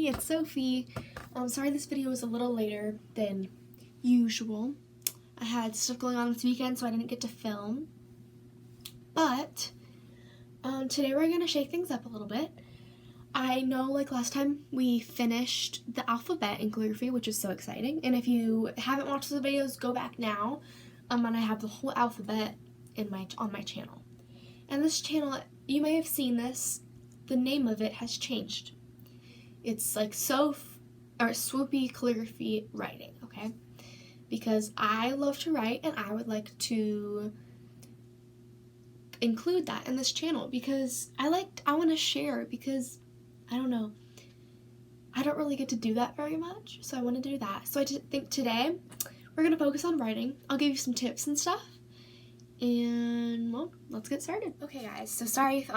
everybody, it's Sophie. Sorry this video was a little later than usual. I had stuff going on this weekend, so I didn't get to film. But today we're going to shake things up a little bit. I know, like last time, we finished the alphabet in calligraphy, which is so exciting. And if you haven't watched the videos, go back now. And I have the whole alphabet on my channel. And this channel, you may have seen this, the name of it has changed. It's like Swoopy Calligraphy Writing, okay? Because I love to write and I would like to include that in this channel because I want to share because, I don't know, I don't really get to do that very much, so I want to do that. So I think today we're going to focus on writing. I'll give you some tips and stuff, and, well, let's get started. Okay, guys, so sorry if,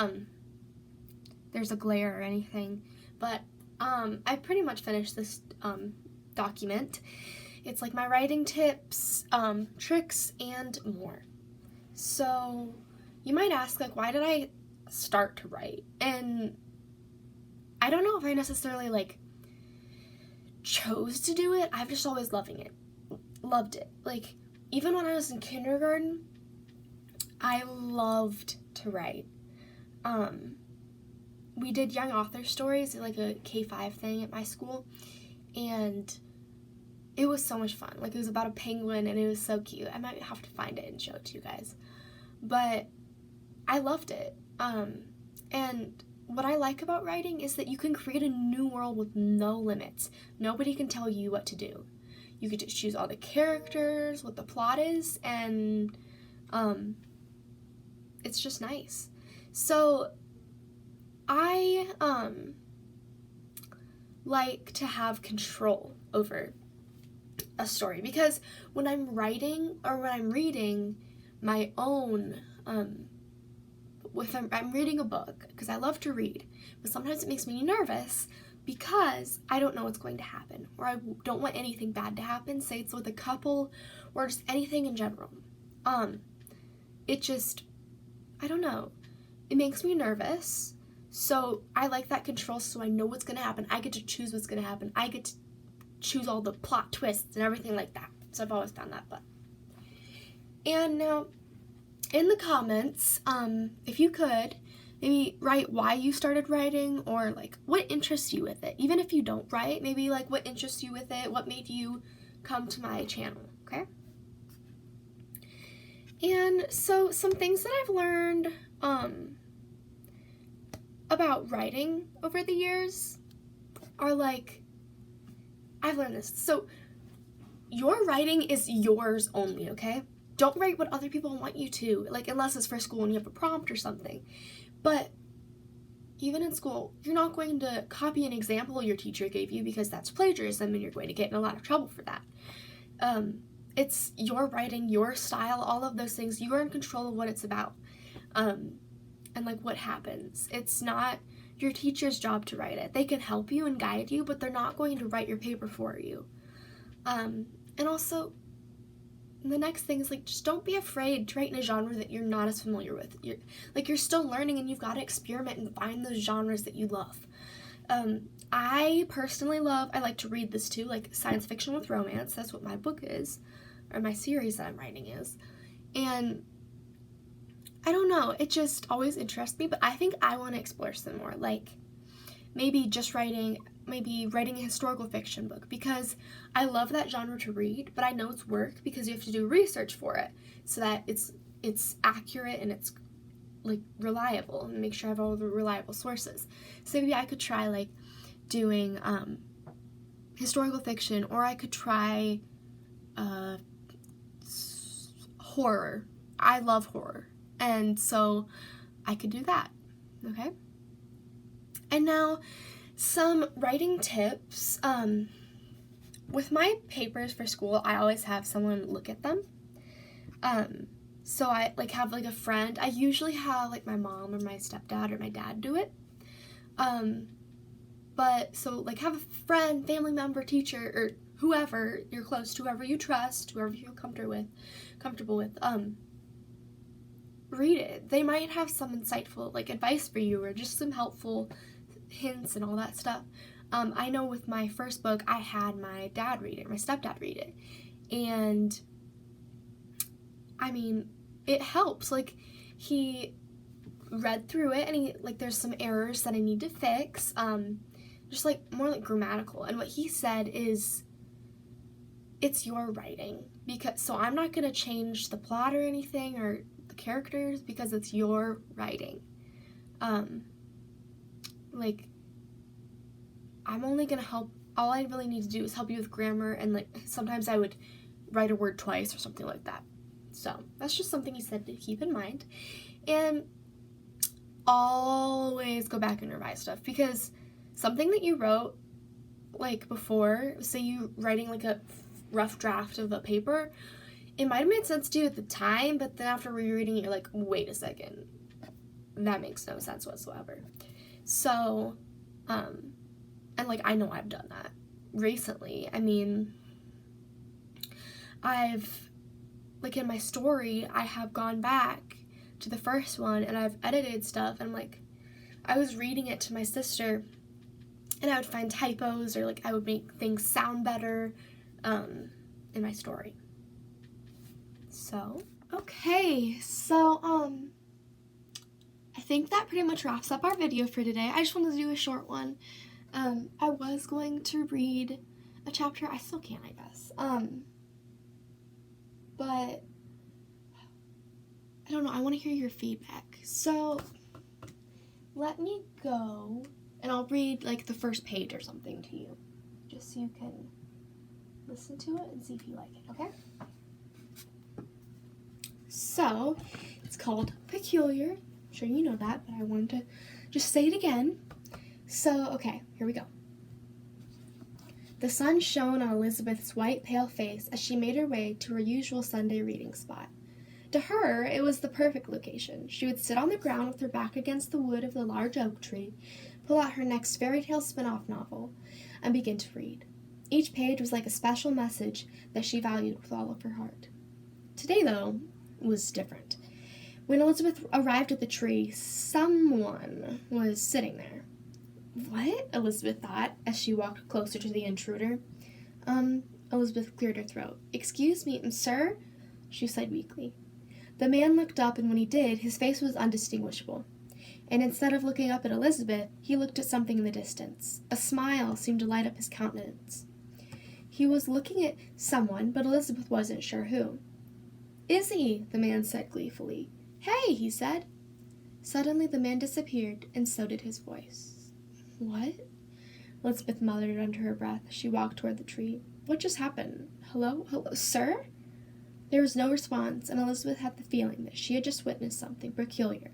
there's a glare or anything, but, I pretty much finished this, document. It's like my writing tips, tricks, and more. So, you might ask, like, why did I start to write? And I don't know if I necessarily, like, chose to do it. I've just always loved it. Like, even when I was in kindergarten, I loved to write. We did young author stories, like a K-5 thing at my school, and it was so much fun. Like, it was about a penguin, and it was so cute. I might have to find it and show it to you guys. But I loved it. And what I like about writing is that you can create a new world with no limits. Nobody can tell you what to do. You get to choose all the characters, what the plot is, and it's just nice. So I like to have control over a story because when I'm writing or when I'm reading my own I'm reading a book because I love to read, but sometimes it makes me nervous because I don't know what's going to happen, or I don't want anything bad to happen, say it's with a couple or just anything in general. It just, I don't know, it makes me nervous, so I like that control so I know what's going to happen. I get to choose what's going to happen. I get to choose all the plot twists and everything like that, so I've always found that fun. And now, in the comments, if you could, maybe write why you started writing or, like, what interests you with it. Even if you don't write, maybe, like, what interests you with it, what made you come to my channel, okay? And so, some things that I've learned, about writing over the years are, like, I've learned this. So, your writing is yours only, okay? Don't write what other people want you to, like, unless it's for school and you have a prompt or something. But even in school, you're not going to copy an example your teacher gave you because that's plagiarism and you're going to get in a lot of trouble for that. It's your writing, your style, all of those things. You are in control of what it's about, and, like, what happens. It's not your teacher's job to write it. They can help you and guide you, but they're not going to write your paper for you. And also, the next thing is, like, just don't be afraid to write in a genre that you're not as familiar with. You're still learning and you've got to experiment and find those genres that you love. I personally I like to read this too, like science fiction with romance. That's what my book is, or my series that I'm writing is. And I don't know, it just always interests me, but I think I want to explore some more. Like, maybe writing a historical fiction book, because I love that genre to read, but I know it's work because you have to do research for it so that it's accurate and it's, like, reliable, and make sure I have all the reliable sources. So maybe I could try, like, doing historical fiction, or I could try horror. I love horror, and so I could do that, okay? And now, some writing tips. With my papers for school, I always have someone look at them. So I, like, have, like, a friend. I usually have, like, my mom or my stepdad or my dad do it. But, so, like, have a friend, family member, teacher, or whoever you're close to, whoever you trust, whoever you feel comfortable with, read it. They might have some insightful, like, advice for you, or just some helpful hints and all that stuff. I know with my first book, I had my dad read it, my stepdad read it. And, I mean, it helps. Like, he read through it, and he, like, there's some errors that I need to fix, just, like, more, like, grammatical. And what he said is, it's your writing. So I'm not going to change the plot or anything, or the characters, because it's your writing. Like, I'm only going to help, all I really need to do is help you with grammar, and, like, sometimes I would write a word twice or something like that. So, that's just something he said to keep in mind. And always go back and revise stuff, because something that you wrote, like, before, say you writing, like, a rough draft of a paper, it might have made sense to you at the time, but then after rereading it, you're like, wait a second, that makes no sense whatsoever. So, and, like, I know I've done that recently. I mean, like, in my story, I have gone back to the first one, and I've edited stuff, and, like, I was reading it to my sister, and I would find typos, or, like, I would make things sound better, in my story. So, okay, so, I think that pretty much wraps up our video for today. I just wanted to do a short one. I was going to read a chapter. I still can, I guess. But I don't know. I want to hear your feedback. So let me go, and I'll read, like, the first page or something to you, just so you can listen to it and see if you like it, okay? So, it's called Peculiar. I'm sure you know that, but I wanted to just say it again. So, okay, here we go. The sun shone on Elizabeth's white, pale face as she made her way to her usual Sunday reading spot. To her, it was the perfect location. She would sit on the ground with her back against the wood of the large oak tree, pull out her next fairy tale spin-off novel, and begin to read. Each page was like a special message that she valued with all of her heart. Today, though, was different. When Elizabeth arrived at the tree, someone was sitting there. What? Elizabeth thought as she walked closer to the intruder. Elizabeth cleared her throat. Excuse me, sir? She said weakly. The man looked up, and when he did, his face was undistinguishable. And instead of looking up at Elizabeth, he looked at something in the distance. A smile seemed to light up his countenance. He was looking at someone, but Elizabeth wasn't sure who. Izzy, the man said gleefully. Hey, he said. Suddenly the man disappeared, and so did his voice. What? Elizabeth muttered under her breath as she walked toward the tree. What just happened? Hello, sir? There was no response, and Elizabeth had the feeling that she had just witnessed something peculiar,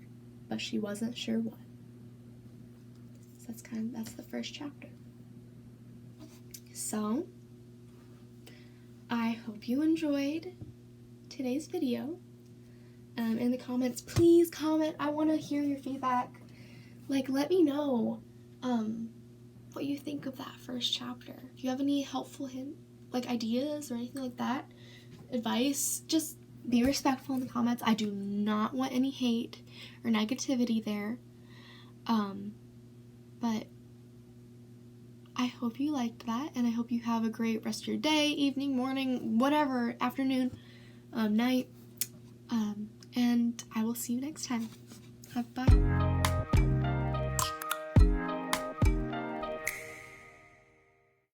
but she wasn't sure what. So that's the first chapter. So, I hope you enjoyed today's video. In the comments, please comment. I want to hear your feedback. Like, let me know what you think of that first chapter. If you have any helpful ideas or anything like that, advice, just be respectful in the comments. I do not want any hate or negativity there. But I hope you liked that, and I hope you have a great rest of your day, evening, morning, whatever, afternoon, night. And I will see you next time. Bye.